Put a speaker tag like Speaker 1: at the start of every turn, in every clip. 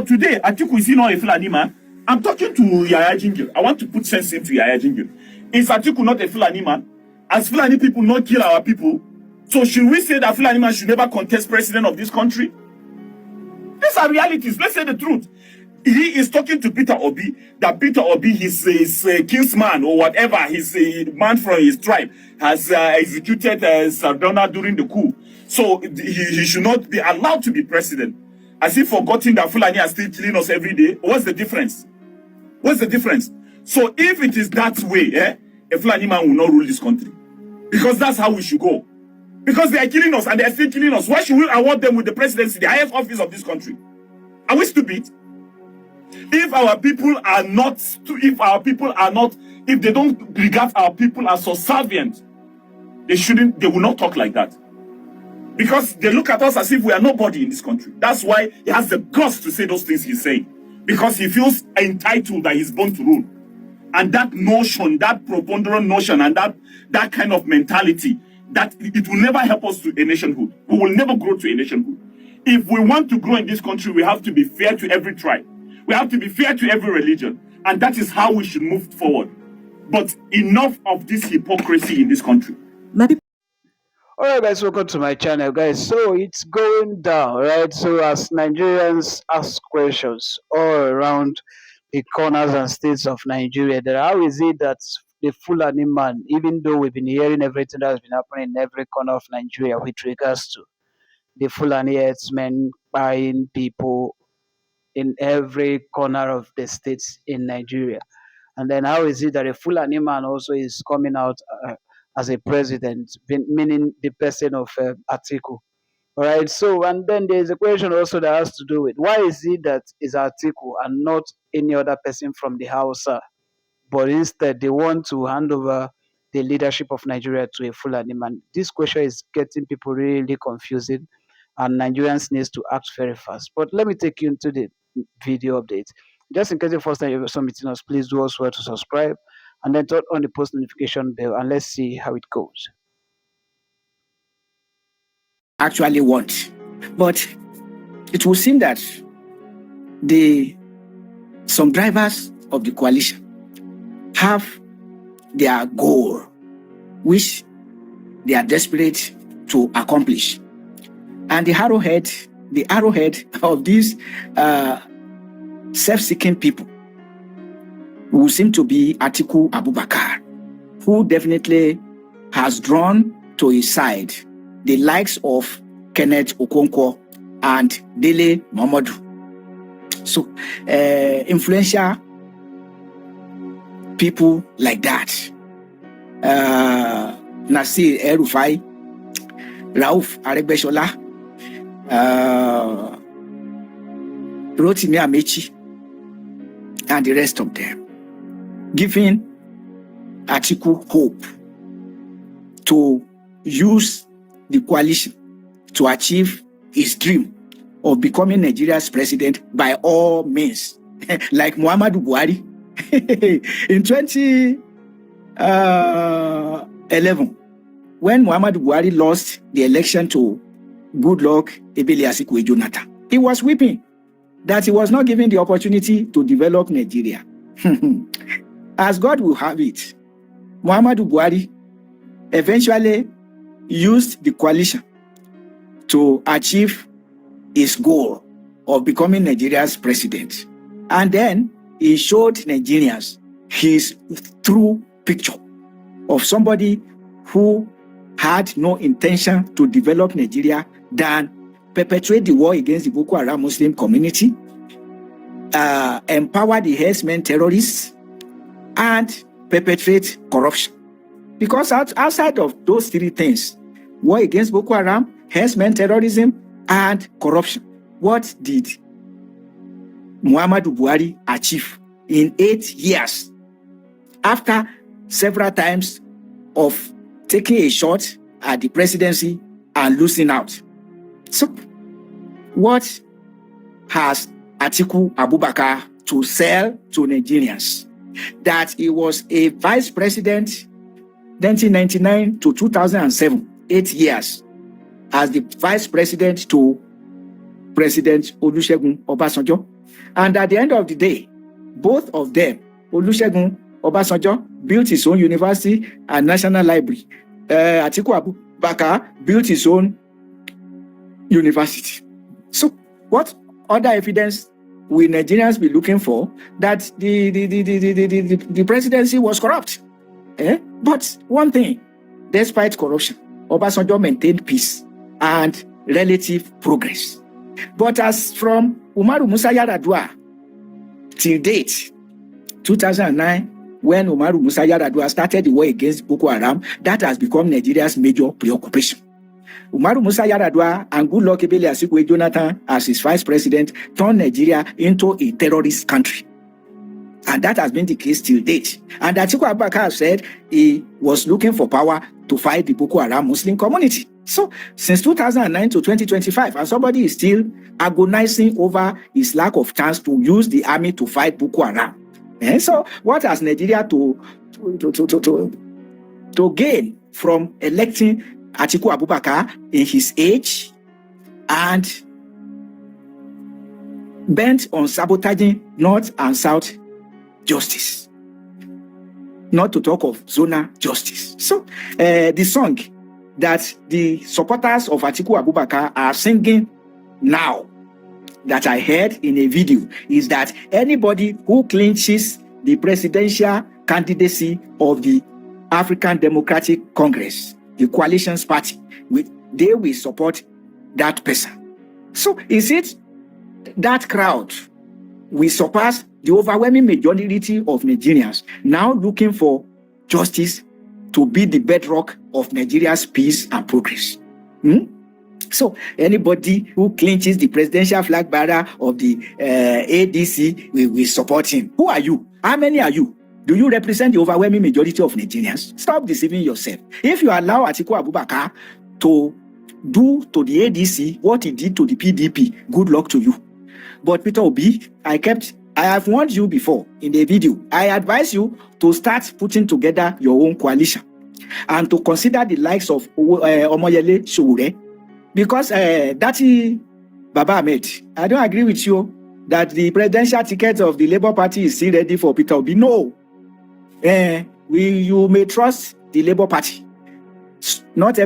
Speaker 1: today, Atiku is not a Fulani man. I'm talking to Yaya Jingil. I want to put sense into Yaya Jingil. Is Atiku not a Fulani man? As Fulani people not kill our people? So should we say that Fulani man should never contest president of this country? These are realities. Let's say the truth. He is talking to Peter Obi, that Peter Obi, his kinsman or whatever, his man from his tribe, has executed Sardauna during the coup. So he should not be allowed to be president. Has he forgotten that Fulani are still killing us every day? What's the difference? What's the difference? So if it is that way, a Fulani man will not rule this country. Because that's how we should go. Because they are killing us and they are still killing us. Why should we award them with the presidency, the highest office of this country? Are we stupid? If our people are not, if they don't regard our people as subservient, they will not talk like that. Because they look at us as if we are nobody in this country. That's why he has the guts to say those things he's saying. Because he feels entitled that he's born to rule. And that notion, that preponderant notion, and that kind of mentality, that it will never help us to a nationhood. We will never grow to a nationhood. If we want to grow in this country, we have to be fair to every tribe. We have to be fair to every religion. And that is how we should move forward. But enough of this hypocrisy in this country.
Speaker 2: All right, guys, welcome to my channel, guys. So it's going down, right? So as Nigerians ask questions all around the corners and states of Nigeria, that how is it that the Fulani man, even though we've been hearing everything that has been happening in every corner of Nigeria with regards to the Fulani herdsmen buying people in every corner of the states in Nigeria, and then how is it that a Fulani man also is coming out as a president, meaning the person of Atiku? All right. So, and then there's a question also that has to do with why is it that is Atiku and not any other person from the Hausa, but instead they want to hand over the leadership of Nigeria to a Fulani man? This question is getting people really confusing, and Nigerians needs to act very fast. But let me take you into the video update. Just in case the first time you're submitting us, please do also to subscribe and then turn on the post notification bell, and let's see how it goes.
Speaker 3: Actually want, but it will seem that some drivers of the coalition have their goal, which they are desperate to accomplish, and the arrowhead of these self-seeking people will seem to be Atiku Abubakar, who definitely has drawn to his side the likes of Kenneth Okonkwo and Dele Momodu. So, influential people like that. Nasir El-Rufai, Rauf Aregbesola, Rotimi Amechi, and the rest of them, giving Atiku hope to use the coalition to achieve his dream of becoming Nigeria's president by all means, like Muhammadu Buhari in 2011, when Muhammadu Buhari lost the election to Goodluck Ebele Asikwe Jonathan. He was weeping that he was not given the opportunity to develop Nigeria. As God will have it, Muhammadu Buhari eventually used the coalition to achieve his goal of becoming Nigeria's president. And then he showed Nigerians his true picture of somebody who had no intention to develop Nigeria than perpetuate the war against the Boko Haram Muslim community, empower the herdsmen terrorists, and perpetrate corruption. Because outside of those three things, war against Boko Haram, herdsmen terrorism, and corruption, what did Muhammadu Buhari achieve in 8 years after several times of taking a shot at the presidency and losing out? So, what has Atiku Abubakar to sell to Nigerians? That he was a vice president 1999 to 2007, 8 years, as the vice president to President Olusegun Obasanjo. And at the end of the day, both of them, Olusegun Obasanjo built his own university and national library. Atiku Abubakar built his own university. So what other evidence will Nigerians be looking for that the presidency was corrupt? But one thing, despite corruption, Obasanjo maintained peace and relative progress. But as from Umaru Musa Yar'Adua till date, 2009, when Umaru Musa Yar'Adua started the war against Boko Haram, that has become Nigeria's major preoccupation. Umaru Musa Yar'Adua and Goodluck Ebele Asikwe Jonathan, as his vice president, turned Nigeria into a terrorist country. And that has been the case till date. And Atiku Abubakar said he was looking for power to fight the Boko Haram Muslim community. So, since 2009 to 2025, and somebody is still agonizing over his lack of chance to use the army to fight Boko Haram. So, what has Nigeria to gain from electing Atiku Abubakar in his age and bent on sabotaging North and South justice? Not to talk of zonal justice. So, the song that the supporters of Atiku Abubakar are singing now, that I heard in a video, is that anybody who clinches the presidential candidacy of the African Democratic Congress, the coalition's party, they will support that person. So is it that crowd will surpass the overwhelming majority of Nigerians now looking for justice to be the bedrock of Nigeria's peace and progress? So anybody who clinches the presidential flag bearer of the ADC will support him. Who are you? How many are you? Do you represent the overwhelming majority of Nigerians? Stop deceiving yourself. If you allow Atiku Abubakar to do to the ADC what he did to the PDP, good luck to you. But Peter Obi, I have warned you before in the video. I advise you to start putting together your own coalition and to consider the likes of Omoyele Sowore, because Dati Baba Ahmed, I don't agree with you that the presidential ticket of the Labour Party is still ready for Peter Obi. No. You may trust the Labour Party. Most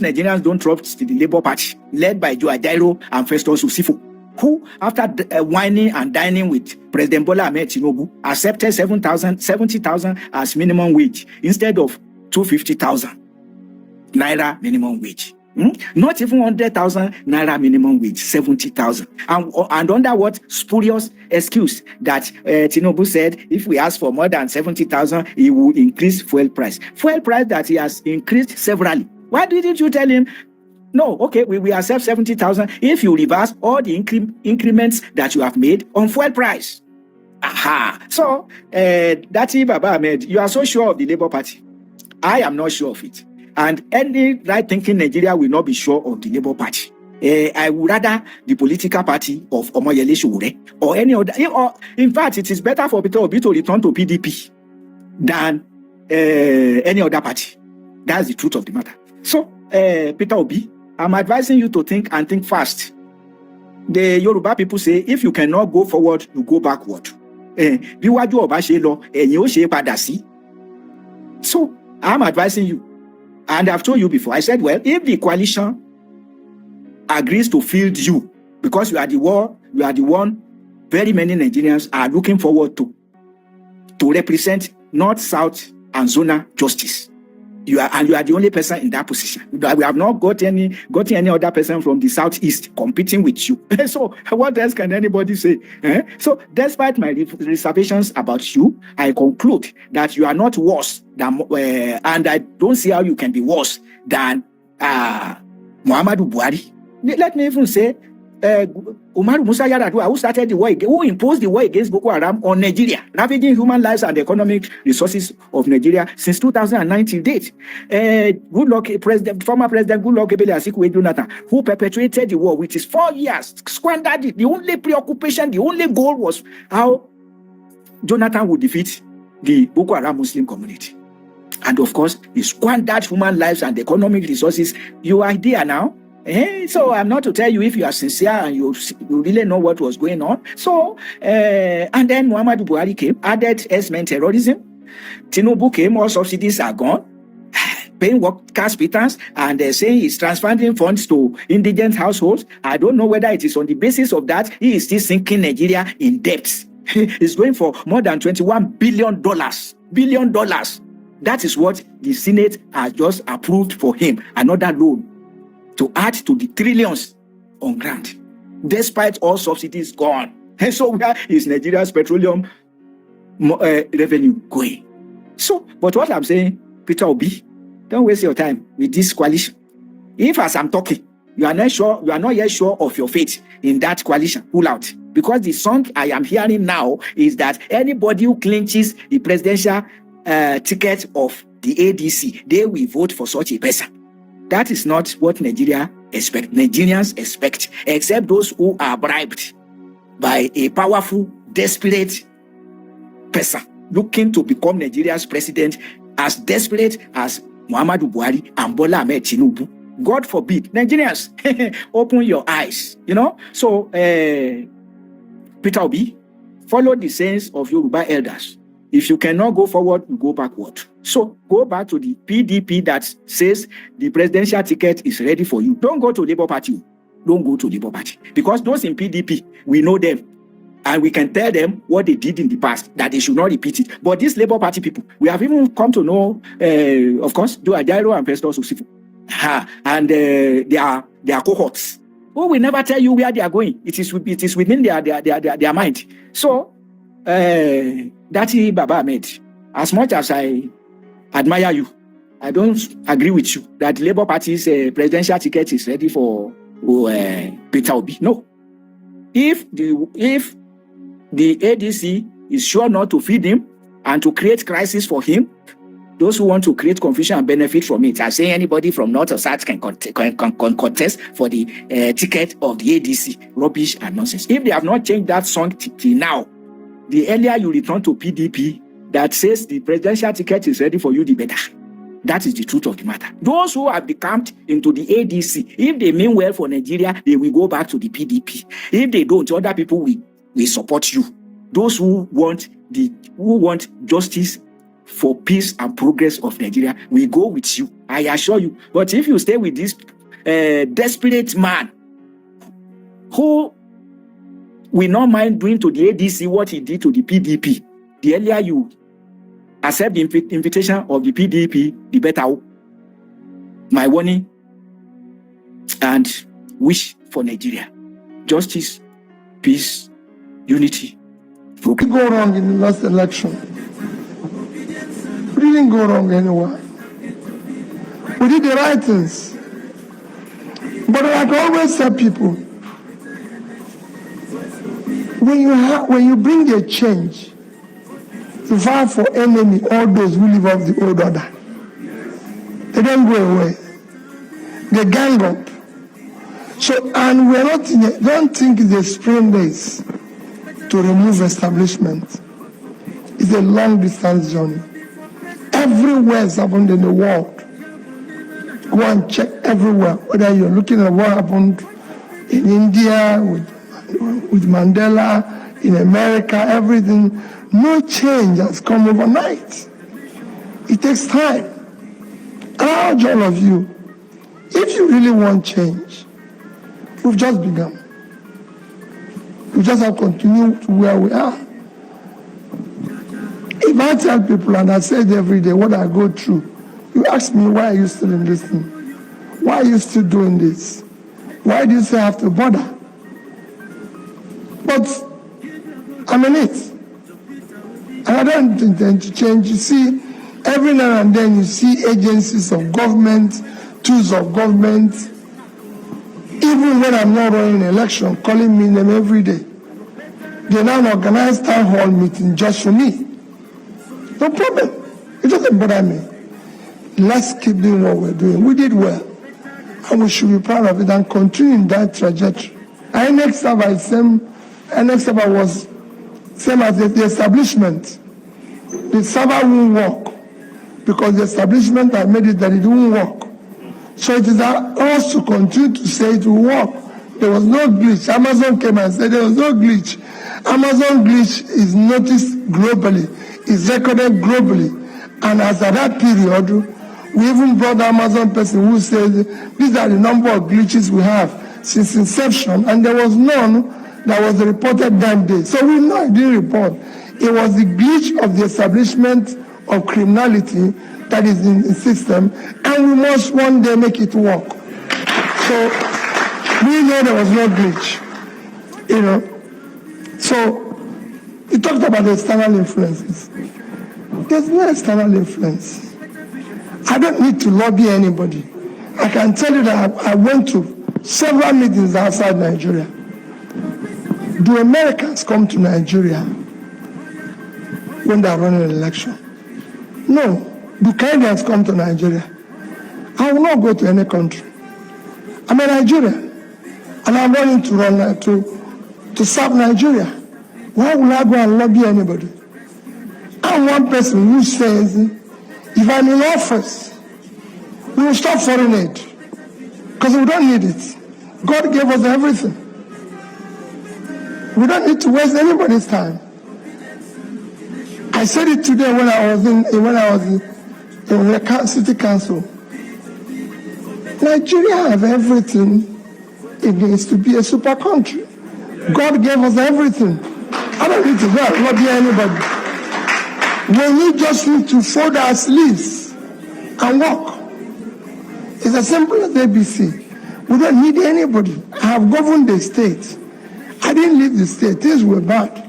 Speaker 3: Nigerians don't trust the Labour Party, led by Joe Ajaero and Festus Osifo, who, after whining and dining with President Bola Ahmed Tinubu, accepted 70,000 as minimum wage instead of 250,000 naira minimum wage. Not even 100,000 naira minimum wage, 70,000. And under what spurious excuse that Tinubu said if we ask for more than 70,000, he will increase fuel price. Fuel price that he has increased severally. Why didn't you tell him, no, okay, we will accept 70,000 if you reverse all the increments that you have made on fuel price? Aha. So, Dati Baba Ahmed, you are so sure of the Labour Party. I am not sure of it. And any right-thinking Nigeria will not be sure of the Labour Party. I would rather the political party of Omoyele Sowore or any other. Or, in fact, it is better for Peter Obi to return to PDP than any other party. That's the truth of the matter. So, Peter Obi, I'm advising you to think and think fast. The Yoruba people say, if you cannot go forward, you go backward. So, I'm advising you. And I've told you before, I said, well, if the coalition agrees to field you, because you are the one very many Nigerians are looking forward to represent North, South, and zonal justice. You are the only person in that position. We have not got any other person from the Southeast competing with you. So what else can anybody say? So despite my reservations about you, I conclude that you are not worse than, and I don't see how you can be worse than Muhammadu Buhari. Let me even say Umaru Musa Yar'Adua, who started the war, who imposed the war against Boko Haram on Nigeria, ravaging human lives and economic resources of Nigeria since 2009 till date. Former President Goodluck Ebele Asikwe Jonathan, who perpetuated the war, which is 4 years, squandered it. The only preoccupation, the only goal was how Jonathan would defeat the Boko Haram Muslim community. And of course, he squandered human lives and economic resources. You are there now. So I'm not to tell you if you are sincere and you really know what was going on. So, and then Muhammadu Buhari came, added S-men terrorism. Tinubu came, all subsidies are gone. Paying workers' pittance and saying he's transferring funds to indigent households. I don't know whether it is on the basis of that he is still sinking Nigeria in debt. He's going for more than $21 billion. That is what the Senate has just approved for him. Another loan to add to the trillions on grant, despite all subsidies gone. And so where is Nigeria's petroleum revenue going? So, but what I'm saying, Peter Obi, don't waste your time with this coalition. If as I'm talking, you are not sure, you are not yet sure of your fate in that coalition, pull out. Because the song I am hearing now is that anybody who clinches the presidential ticket of the ADC, they will vote for such a person. That is not what Nigerians expect, except those who are bribed by a powerful, desperate person looking to become Nigeria's president, as desperate as Muhammadu Buhari and Bola Ahmed Tinubu. God forbid. Nigerians, open your eyes. So Peter Obi, follow the sayings of Yoruba elders. If you cannot go forward, you go backward. So go back to the PDP that says the presidential ticket is ready for you. Don't go to Labour Party. Don't go to Labour Party. Because those in PDP, we know them. And we can tell them what they did in the past, that they should not repeat it. But these Labour Party people, we have even come to know, of course, Joe Ajaero and Festus Osifo. And their cohorts. Oh, we never tell you where they are going. It is within their mind. So, Dati Baba Ahmed, as much as I admire you, I don't agree with you that the Labour Party's presidential ticket is ready for Peter Obi. No. If the ADC is sure not to feed him and to create crisis for him, those who want to create confusion and benefit from it are saying anybody from North or South can contest for the ticket of the ADC. Rubbish and nonsense. If they have not changed that song till now, the earlier you return to PDP that says the presidential ticket is ready for you, the better. That is the truth of the matter. Those who have become into the ADC, if they mean well for Nigeria, they will go back to the PDP. If they don't, other people will support you. Those who want justice for peace and progress of Nigeria will go with you. I assure you. But if you stay with this desperate man who will not mind doing to the ADC what he did to the PDP, the earlier you accept the invitation of the PDP, the better. My warning and wish for Nigeria: justice, peace, unity.
Speaker 4: What did go wrong in the last election? We didn't go wrong anywhere. We did the right things. But like I always tell people, when you bring a change, to fight for enemy, all those who live off the old order, they don't go away. They gang up. So, and we're not don't think it's a spring race to remove establishment. It's a long distance journey. Everywhere it's happened in the world. Go and check everywhere, whether you're looking at what happened in India with Mandela, in America, everything. No change has come overnight. It takes time. And I urge all of you, if you really want change, we've just begun. We just have to continue to where we are. If I tell people, and I say it every day, what I go through, you ask me, why are you still in this thing? Why are you still doing this? Why do you say I have to bother? But I'm in it. And I don't intend to change. You see, every now and then you see agencies of government, tools of government, even when I'm not running an election, calling me them every day. They now organize town hall meeting just for me. No problem. It doesn't bother me. Let's keep doing what we're doing. We did well. And we should be proud of it and continue in that trajectory. Our next server was same as the establishment. The server won't work because the establishment had made it that it won't work. So it is us to continue to say it will work. There was no glitch. Amazon came and said there was no glitch. Amazon glitch is noticed globally, is recorded globally. And as at that period, we even brought the Amazon person who said these are the number of glitches we have since inception, and there was none that was reported that day. So we know it didn't report. It was the glitch of the establishment of criminality that is in the system, and we must one day make it work. So we know there was no glitch, So you talked about the external influences. There's no external influence. I don't need to lobby anybody. I can tell you that I went to several meetings outside Nigeria. Do Americans come to Nigeria when they are running an election? No. Do Canadians come to Nigeria? I will not go to any country. I'm a Nigerian, and I'm running to run to serve Nigeria. Why will I go and lobby anybody? I'm one person who says, if I'm in office, we will stop foreign aid because we don't need it. God gave us everything. We don't need to waste anybody's time. I said it today when I was in the city council. Nigeria have everything it needs to be a super country. God gave us everything. I don't need to go and lobby anybody. We just need to fold our sleeves and walk. It's as simple as ABC. We don't need anybody. I have governed the state. I didn't leave the state. Things were bad.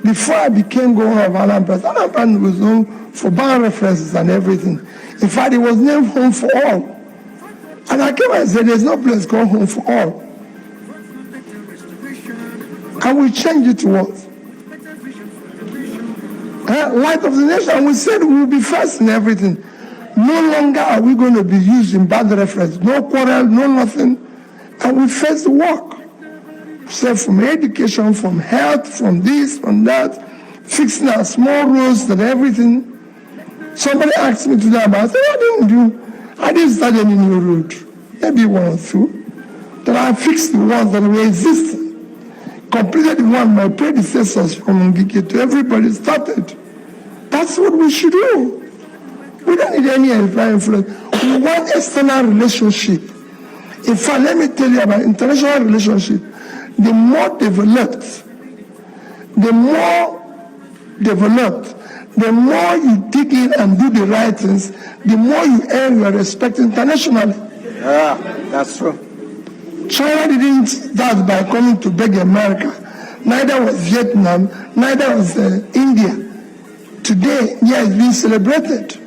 Speaker 4: Before I became governor of Anambra was known for bad references and everything. In fact, it was named Home for All. And I came and said, there's no place called Home for All. And we changed it to what? Light of the nation. We said we will be first in everything. No longer are we going to be used in bad reference. No quarrel, no nothing. And we face the work. So from education, from health, from this, from that, fixing our small roads and everything. Somebody asked me today about, I said, what didn't do? I didn't start any new road. Maybe one or two. Then I fixed the ones that were existing. Completed the one my predecessors from Ngike to everybody started. That's what we should do. We don't need any influence. We want external relationship. In fact, let me tell you about international relationship. The more developed, the more you dig in and do the right things, the more you earn your respect internationally.
Speaker 3: Yeah, that's true.
Speaker 4: China didn't start by coming to beg America. Neither was Vietnam, neither was India. Today, India is being celebrated.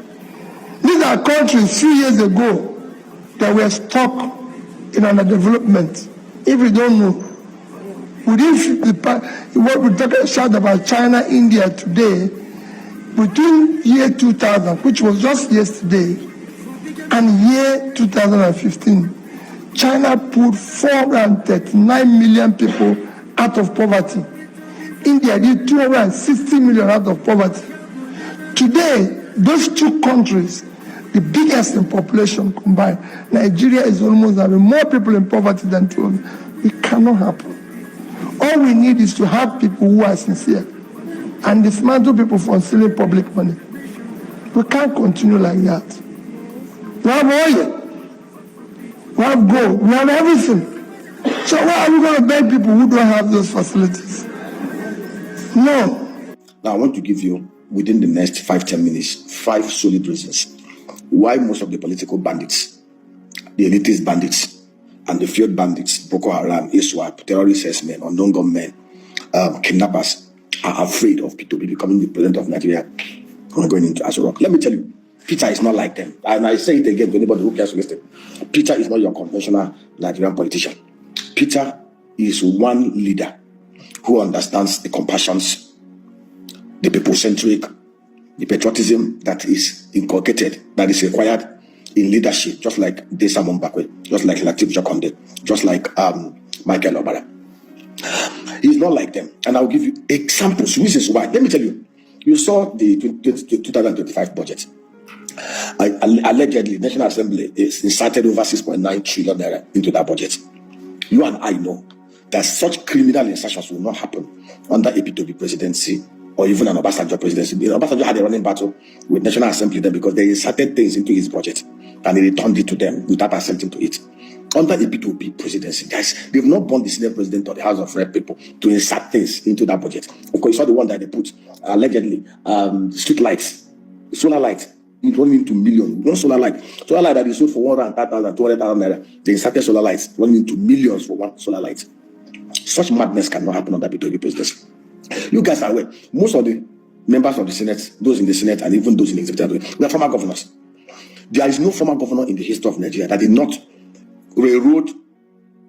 Speaker 4: These are countries 3 years ago that were stuck in underdevelopment. If you don't know, within what we're talking about China, India today, between year 2000, which was just yesterday, and year 2015, China put 439 million people out of poverty. India did 260 million out of poverty. Today, those two countries, the biggest in population combined, Nigeria is almost having more people in poverty than two of them. It cannot happen. All we need is to have people who are sincere and dismantle people from stealing public money. We can't continue like that. We have oil. We have gold. We have everything. So why are we going to beg people who don't have those facilities? No.
Speaker 5: Now, I want to give you, within the next 5-10 minutes, 5 solid reasons why most of the political bandits, the elitist bandits, and the field bandits, Boko Haram, ISWAP, terrorist herdsmen, unknown gunmen, kidnappers, are afraid of Peter becoming the president of Nigeria and going into Aso Rock. Let me tell you, Peter is not like them. And I say it again to anybody who cares to listen. Peter is not your conventional Nigerian politician. Peter is one leader who understands the compassions, the people-centric, the patriotism that is inculcated, that is required in leadership, just like Desa Mombakwe, just like Latif Jakonde, just like Michael Obara. He's not like them. And I'll give you examples, reasons why. Let me tell you, you saw the 2025 budget. Allegedly, National Assembly is inserted over 6.9 trillion naira into that budget. You and I know that such criminal insertions will not happen under APTOB presidency or even an Obasanjo presidency. Obasanjo had a running battle with National Assembly then because they inserted things into his budget and he returned it to them without assenting to it. Under APTOB presidency, guys, they've not born the Senate president or the House of Rep people to insert things into that budget. Of course, you saw the one that they put allegedly street lights, solar lights. It running into millions. One solar light that is sold for 130,000, 200,000 naira. They inserted solar lights running into millions for one solar light. Such madness cannot happen under APTOB presidency. You guys are aware. Most of the members of the Senate, those in the Senate, and even those in the executive, we are former governors. There is no former governor in the history of Nigeria that did not railroad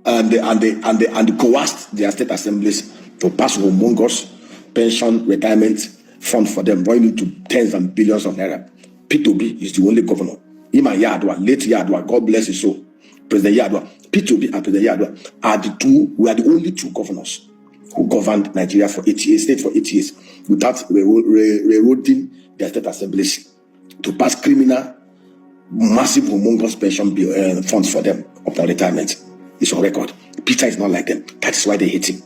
Speaker 5: and coerced their state assemblies to pass humongous pension retirement fund for them, running into tens and billions of naira. P2B is the only governor. Ima Yadwa, late Yadwa, God bless his soul. President Yadwa, P2B and President Yadwa are the only two governors who governed Nigeria for 8 years, state for 8 years, without railroading their state assemblies to pass criminal, massive, humongous pension bill, funds for them of their retirement. It's on record. Peter is not like them. That is why they hate him.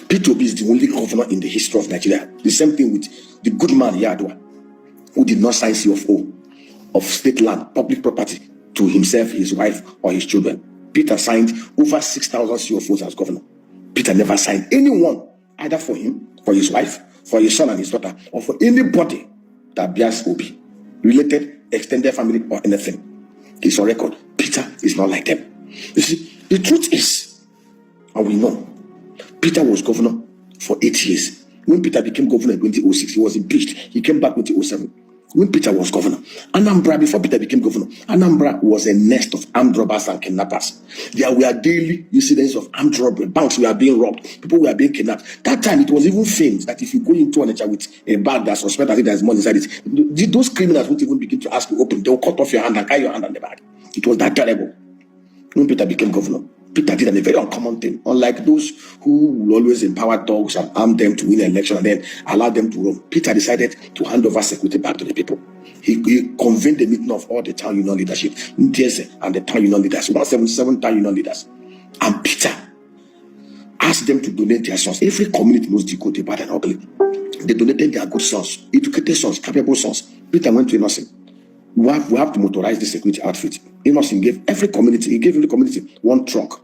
Speaker 5: P2B is the only governor in the history of Nigeria. The same thing with the good man Yadwa, who did not sign CFO of state land, public property, to himself, his wife, or his children. Peter signed over 6,000 CFOs as governor. Peter never signed anyone, either for him, for his wife, for his son and his daughter, or for anybody that bears OB, related, extended family, or anything. It's on record. Peter is not like them. You see, the truth is, and we know, Peter was governor for 8 years. When Peter became governor in 2006, he was impeached. He came back in 2007. When Peter was governor, Anambra, before Peter became governor, Anambra was a nest of armed robbers and kidnappers. There were daily incidents of armed robbery. Banks were being robbed. People were being kidnapped. That time, it was even famed that if you go into Onitsha with a bag that's suspected that there's money inside it, those criminals won't even begin to ask you open. They'll cut off your hand and carry your hand on the bag. It was that terrible. When Peter became governor, Peter did a very uncommon thing. Unlike those who will always empower dogs and arm them to win an election and then allow them to roam, Peter decided to hand over security back to the people. He convened the meeting of all the town union leadership, Ndiese and the town union leaders, 177 town union leaders. And Peter asked them to donate their sons. Every community knows the good, the bad, and ugly. They donated their good sons, educated sons, capable sons. Peter went to Innocent. We have to motorize the security outfit. Innocent gave every community one truck,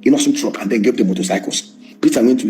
Speaker 5: Innocent truck, and then gave them motorcycles. Peter went to